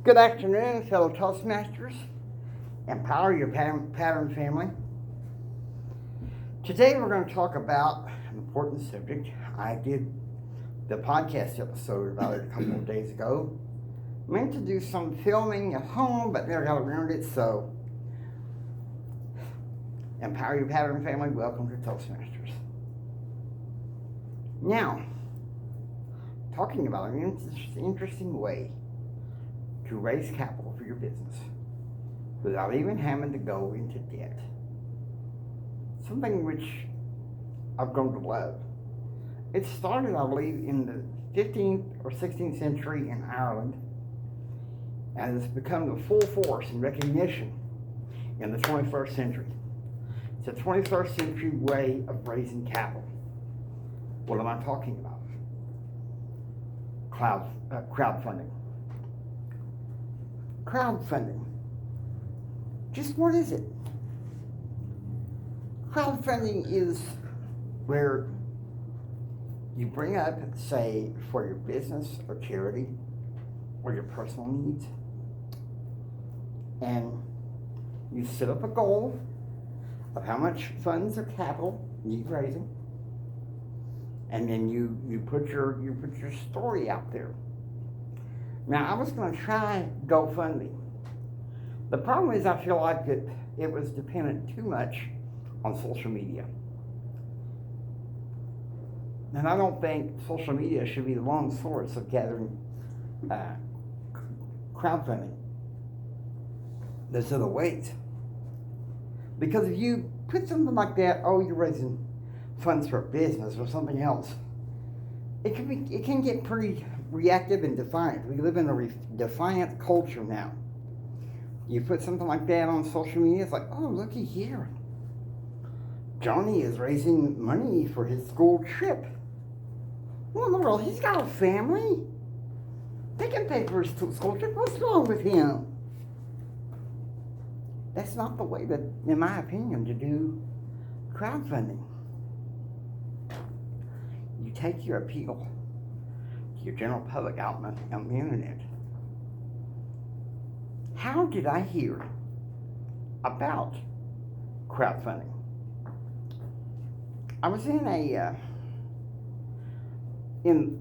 Good afternoon, fellow Toastmasters. Empower your pattern family. Today we're going to talk about an important subject. I did the podcast episode about it a couple of days ago. Meant to do some filming at home, but never got around it, so empower your pattern family. Welcome to Toastmasters. Now, talking about an interesting way to raise capital for your business without even having to go into debt. Something which I've grown to love. It started, I believe, in the 15th or 16th century in Ireland, and it's become the full force and recognition in the 21st century. It's a 21st century way of raising capital. What am I talking about? Crowdfunding. Crowdfunding. Just what is it? Crowdfunding is where you bring up, say, for your business or charity or your personal needs, and you set up a goal of how much funds or capital need raising, and then you put your story out there. Now, I was going to try GoFundMe. The problem is I feel like it was dependent too much on social media. And I don't think social media should be the one source of gathering crowdfunding. There's other ways. Because if you put something like that, oh, you're raising funds for business or something else, it can get pretty reactive and defiant. We live in a defiant culture now. You put something like that on social media, it's like, oh, looky here. Johnny is raising money for his school trip. What in the world? He's got a family. They can pay for his school trip. What's wrong with him? That's not the way that, in my opinion, to do crowdfunding. You take your appeal to your general public out on the internet. How did I hear about crowdfunding? I was in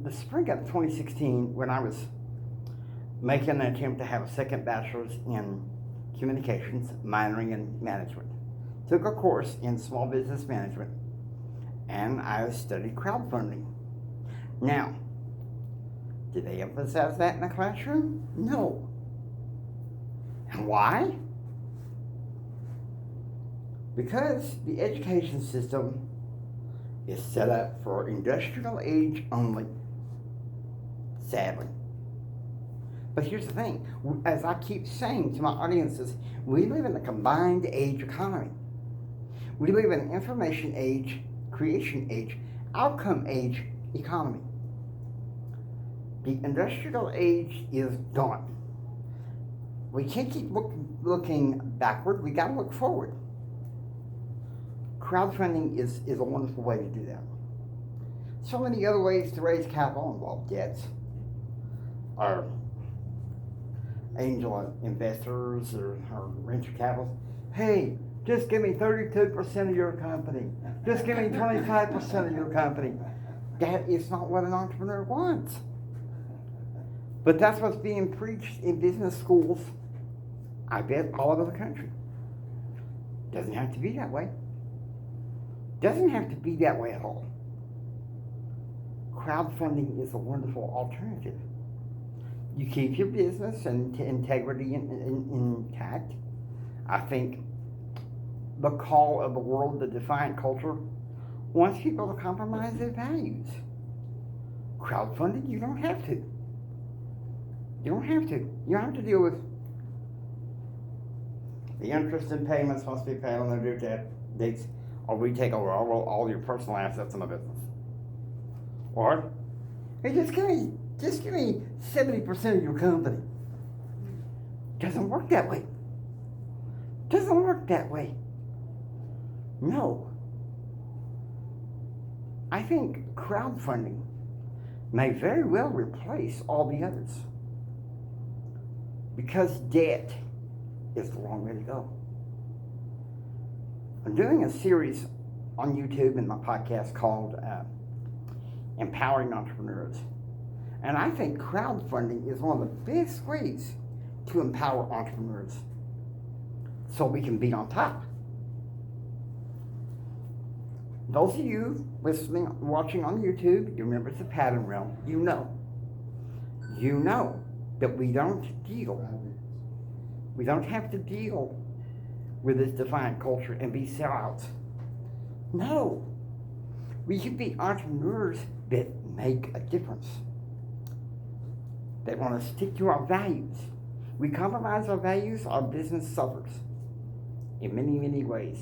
the spring of 2016 when I was making an attempt to have a second bachelor's in communications, minoring in management. Took a course in small business management, and I studied crowdfunding. Now, did they emphasize that in the classroom? No. And why? Because the education system is set up for industrial age only, sadly. But here's the thing, as I keep saying to my audiences, we live in a combined age economy. We live in an information age, creation age, outcome age economy. The industrial age is gone. We can't keep looking backward, we gotta look forward. Crowdfunding is a wonderful way to do that. So many other ways to raise capital involve debts, or angel investors or venture capitalists. Hey, just give me 32% of your company. Just give me 25% of your company. That is not what an entrepreneur wants. But that's what's being preached in business schools, I bet, all over the country. Doesn't have to be that way. Doesn't have to be that way at all. Crowdfunding is a wonderful alternative. You keep your business and integrity intact. I think the call of the world, the defiant culture, wants people to compromise their values. Crowdfunding, you don't have to. You don't have to. You don't have to deal with the interest and payments must be paid on their due dates, or we take over all your personal assets in the business. Or, hey, just give me 70% of your company. Doesn't work that way. Doesn't work that way. No. I think crowdfunding may very well replace all the others. because debt is the wrong way to go. I'm doing a series on YouTube in my podcast called Empowering Entrepreneurs. And I think crowdfunding is one of the best ways to empower entrepreneurs so we can be on top. Those of you listening, watching on YouTube, you remember it's a pattern realm, you know that we don't have to deal with this defiant culture and be sellouts. No, we should be entrepreneurs that make a difference. They want to stick to our values. We compromise our values, our business suffers in many, many ways.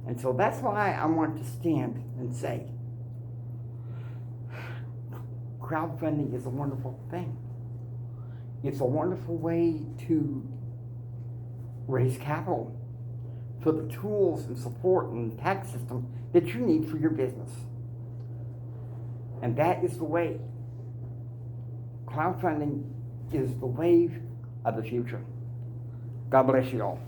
And so that's why I want to stand and say, crowdfunding is a wonderful thing. It's a wonderful way to raise capital for the tools and support and tax system that you need for your business. And that is the way. Crowdfunding is the wave of the future. God bless you all.